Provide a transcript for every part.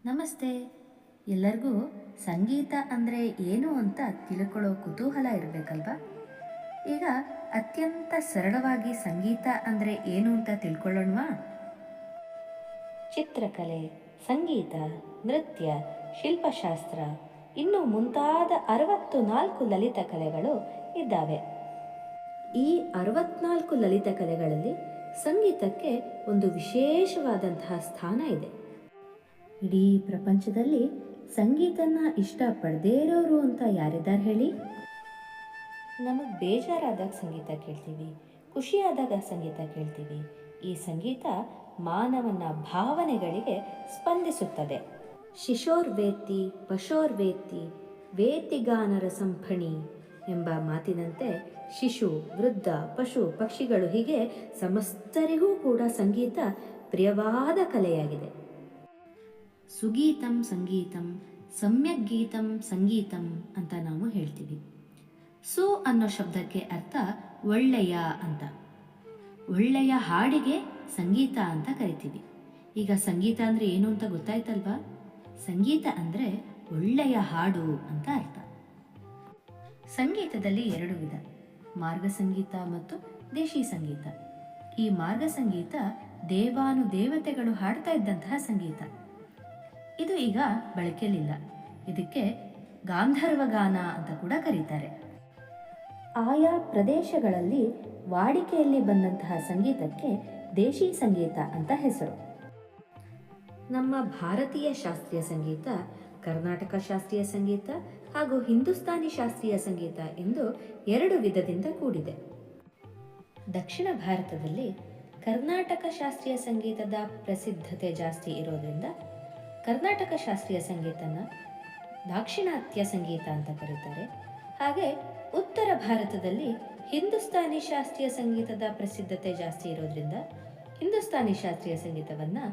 ನಮಸ್ತೆ. ಎಲ್ಲರಿಗೂ ಸಂಗೀತ ಅಂದರೆ ಏನು ಅಂತ ತಿಳ್ಕೊಳ್ಳೋ ಕುತೂಹಲ ಇರಬೇಕಲ್ವಾ? ಈಗ ಅತ್ಯಂತ ಸರಳವಾಗಿ ಸಂಗೀತ ಅಂದರೆ ಏನು ಅಂತ ತಿಳ್ಕೊಳ್ಳೋಣವಾ? ಚಿತ್ರಕಲೆ, ಸಂಗೀತ, ನೃತ್ಯ, ಶಿಲ್ಪಶಾಸ್ತ್ರ ಇನ್ನೂ ಮುಂತಾದ 64 ಲಲಿತ ಕಲೆಗಳು ಇದ್ದಾವೆ. ಈ 64 ಲಲಿತ ಕಲೆಗಳಲ್ಲಿ ಸಂಗೀತಕ್ಕೆ ಒಂದು ವಿಶೇಷವಾದಂತಹ ಸ್ಥಾನ ಇದೆ. ಇಡೀ ಪ್ರಪಂಚದಲ್ಲಿ ಸಂಗೀತನ ಇಷ್ಟಪಡದೇ ಇರೋರು ಅಂತ ಯಾರಿದ್ದಾರೆ ಹೇಳಿ? ನಮಗೆ ಬೇಜಾರಾದಾಗ ಸಂಗೀತ ಕೇಳ್ತೀವಿ, ಖುಷಿಯಾದಾಗ ಸಂಗೀತ ಕೇಳ್ತೀವಿ. ಈ ಸಂಗೀತ ಮಾನವನ ಭಾವನೆಗಳಿಗೆ ಸ್ಪಂದಿಸುತ್ತದೆ. ಶಿಶೋರ್ವೇತ್ತಿ ಪಶೋರ್ವೇತ್ತಿ ವೇತಿಗಾನರ ಸಂಫಣಿ ಎಂಬ ಮಾತಿನಂತೆ ಶಿಶು, ವೃದ್ಧ, ಪಶು, ಪಕ್ಷಿಗಳು ಹೀಗೆ ಸಮಸ್ತರಿಗೂ ಕೂಡ ಸಂಗೀತ ಪ್ರಿಯವಾದ ಕಲೆಯಾಗಿದೆ. ಸುಗೀತಂ ಸಂಗೀತಂ, ಸಮ್ಯಕ್ ಗೀತಂ ಸಂಗೀತಂ ಅಂತ ನಾವು ಹೇಳ್ತೀವಿ. ಸು ಅನ್ನೋ ಶಬ್ದಕ್ಕೆ ಅರ್ಥ ಒಳ್ಳೆಯ ಅಂತ. ಒಳ್ಳೆಯ ಹಾಡಿಗೆ ಸಂಗೀತ ಅಂತ ಕರಿತೀವಿ. ಈಗ ಸಂಗೀತ ಅಂದರೆ ಏನು ಅಂತ ಗೊತ್ತಾಯ್ತಲ್ವಾ? ಸಂಗೀತ ಅಂದರೆ ಒಳ್ಳೆಯ ಹಾಡು ಅಂತ ಅರ್ಥ. ಸಂಗೀತದಲ್ಲಿ 2 ವಿಧ, ಮಾರ್ಗ ಸಂಗೀತ ಮತ್ತು ದೇಶಿ ಸಂಗೀತ. ಈ ಮಾರ್ಗ ಸಂಗೀತ ದೇವಾನುದೇವತೆಗಳು ಹಾಡ್ತಾ ಇದ್ದಂತಹ ಸಂಗೀತ. ಇದು ಈಗ ಬಳಕೆಯಲ್ಲಿಲ್ಲ. ಇದಕ್ಕೆ ಗಾಂಧರ್ವ ಗಾನ ಅಂತ ಕೂಡ ಕರೀತಾರೆ. ಆಯಾ ಪ್ರದೇಶಗಳಲ್ಲಿ ವಾಡಿಕೆಯಲ್ಲಿ ಬಂದಂತಹ ಸಂಗೀತಕ್ಕೆ ದೇಶಿ ಸಂಗೀತ ಅಂತ ಹೆಸರು. ನಮ್ಮ ಭಾರತೀಯ ಶಾಸ್ತ್ರೀಯ ಸಂಗೀತ, ಕರ್ನಾಟಕ ಶಾಸ್ತ್ರೀಯ ಸಂಗೀತ ಹಾಗೂ ಹಿಂದೂಸ್ತಾನಿ ಶಾಸ್ತ್ರೀಯ ಸಂಗೀತ ಎಂದು 2 ವಿಧದಿಂದ ಕೂಡಿದೆ. ದಕ್ಷಿಣ ಭಾರತದಲ್ಲಿ ಕರ್ನಾಟಕ ಶಾಸ್ತ್ರೀಯ ಸಂಗೀತದ ಪ್ರಸಿದ್ಧತೆ ಜಾಸ್ತಿ ಇರೋದ್ರಿಂದ ಕರ್ನಾಟಕ ಶಾಸ್ತ್ರೀಯ ಸಂಗೀತನ ದಾಕ್ಷಿಣಾತ್ಯ ಸಂಗೀತ ಅಂತ ಕರೀತಾರೆ. ಹಾಗೆ ಉತ್ತರ ಭಾರತದಲ್ಲಿ ಹಿಂದೂಸ್ತಾನಿ ಶಾಸ್ತ್ರೀಯ ಸಂಗೀತದ ಪ್ರಸಿದ್ಧತೆ ಜಾಸ್ತಿ ಇರೋದ್ರಿಂದ ಹಿಂದೂಸ್ತಾನಿ ಶಾಸ್ತ್ರೀಯ ಸಂಗೀತವನ್ನು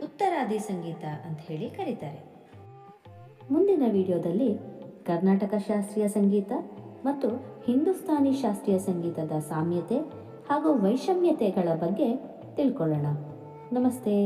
ಉತ್ತರಾದಿ ಸಂಗೀತ ಅಂತ ಹೇಳಿ ಕರೀತಾರೆ. ಮುಂದಿನ ವಿಡಿಯೋದಲ್ಲಿ ಕರ್ನಾಟಕ ಶಾಸ್ತ್ರೀಯ ಸಂಗೀತ ಮತ್ತು ಹಿಂದೂಸ್ತಾನಿ ಶಾಸ್ತ್ರೀಯ ಸಂಗೀತದ ಸಾಮ್ಯತೆ ಹಾಗೂ ವೈಷಮ್ಯತೆಗಳ ಬಗ್ಗೆ ತಿಳ್ಕೊಳ್ಳೋಣ. ನಮಸ್ತೆ.